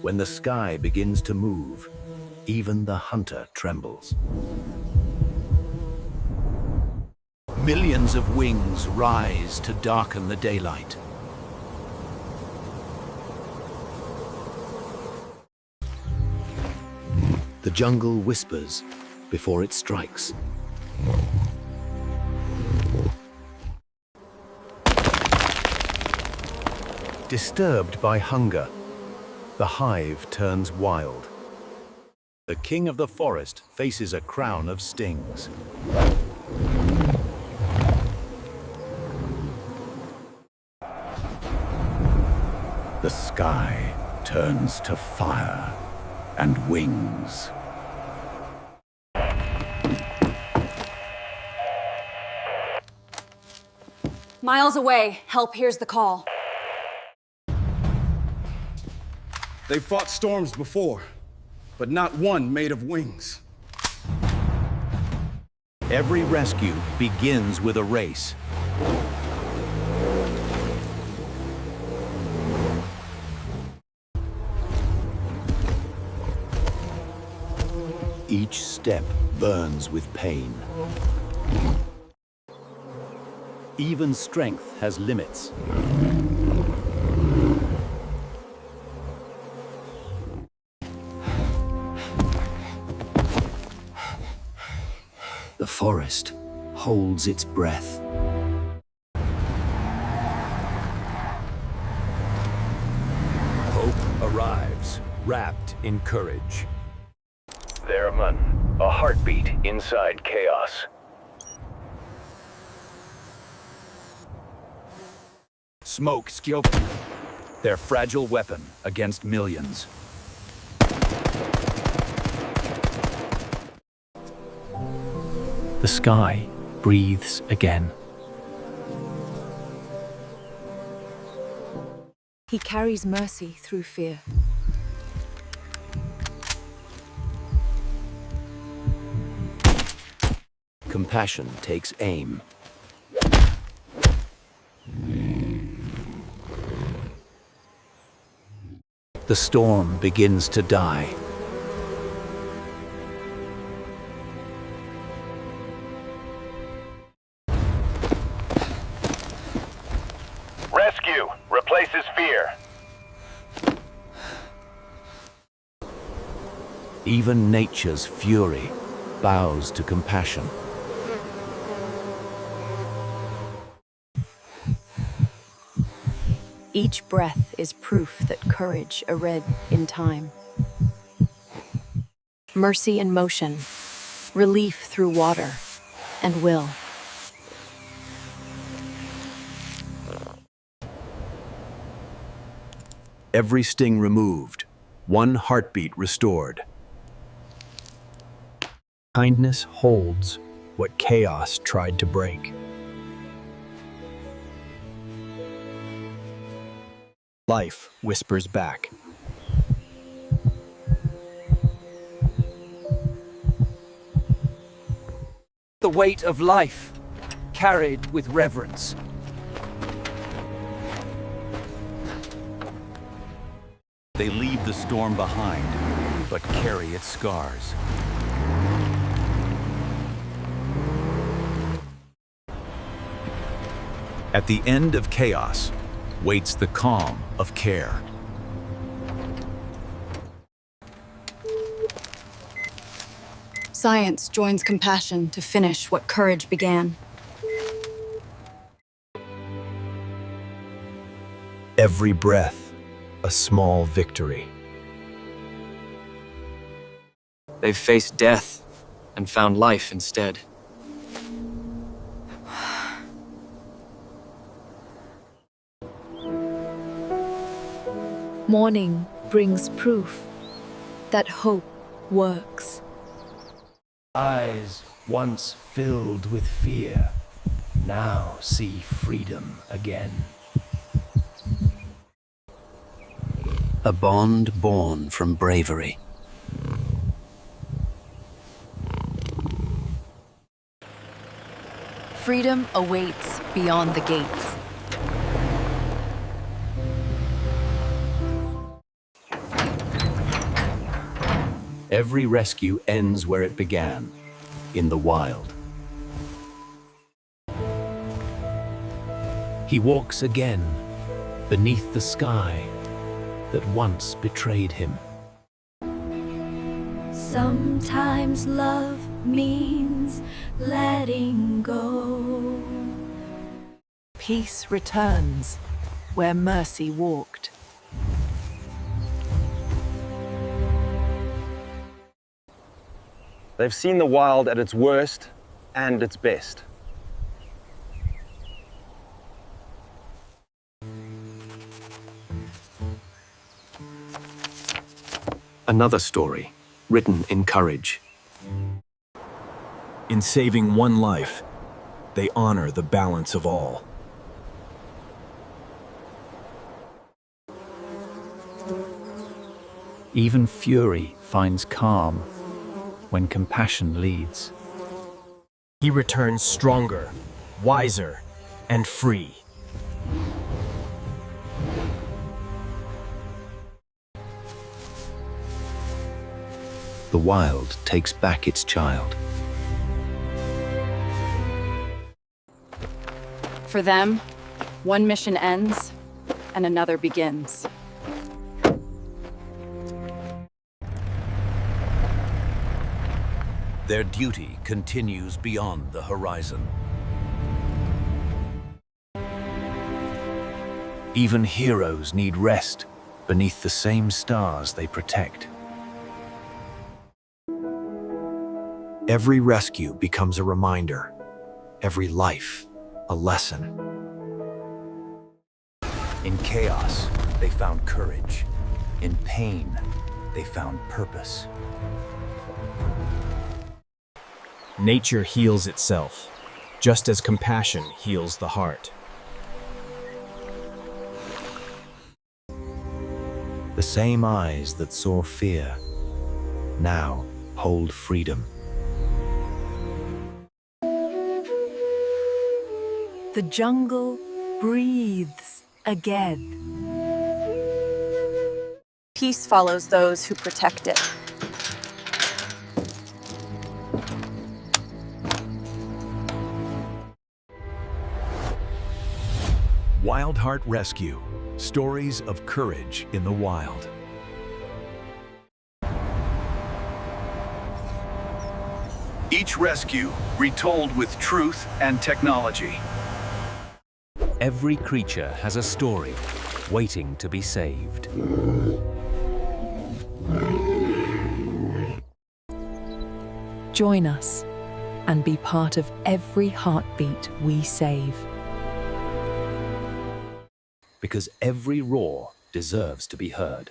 When the sky begins to move, even the hunter trembles. Millions of wings rise to darken the daylight. The jungle whispers before it strikes. Disturbed by hunger, the hive turns wild. The king of the forest faces a crown of stings. The sky turns to fire and wings. Miles away, help hears the call. They've fought storms before, but not one made of wings. Every rescue begins with a race. Each step burns with pain. Even strength has limits. The forest holds its breath. Hope arrives, wrapped in courage. Theremin, a heartbeat inside chaos. Smoke skill. Their fragile weapon against millions. The sky breathes again. He carries mercy through fear. Compassion takes aim. The storm begins to die. Rescue replaces fear. Even nature's fury bows to compassion. Each breath is proof that courage read in time. Mercy in motion, relief through water, and will. Every sting removed, one heartbeat restored. Kindness holds what chaos tried to break. Life whispers back. The weight of life, carried with reverence. They leave the storm behind, but carry its scars. At the end of chaos waits the calm of care. Science joins compassion to finish what courage began. Every breath, a small victory. They've faced death and found life instead. Mourning brings proof that hope works. Eyes once filled with fear, now see freedom again. A bond born from bravery. Freedom awaits beyond the gates. Every rescue ends where it began, in the wild. He walks again, beneath the sky that once betrayed him. Sometimes love means letting go. Peace returns where mercy walked. They've seen the wild at its worst and its best. Another story, written in courage. In saving one life, they honor the balance of all. Even fury finds calm when compassion leads. He returns stronger, wiser, and free. The wild takes back its child. For them, one mission ends and another begins. Their duty continues beyond the horizon. Even heroes need rest beneath the same stars they protect. Every rescue becomes a reminder, every life a lesson. In chaos, they found courage. In pain, they found purpose. Nature heals itself, just as compassion heals the heart. The same eyes that saw fear now hold freedom. The jungle breathes again. Peace follows those who protect it. WildHeart Rescue, stories of courage in the wild. Each rescue retold with truth and technology. Every creature has a story waiting to be saved. Join us and be part of every heartbeat we save. Because every roar deserves to be heard.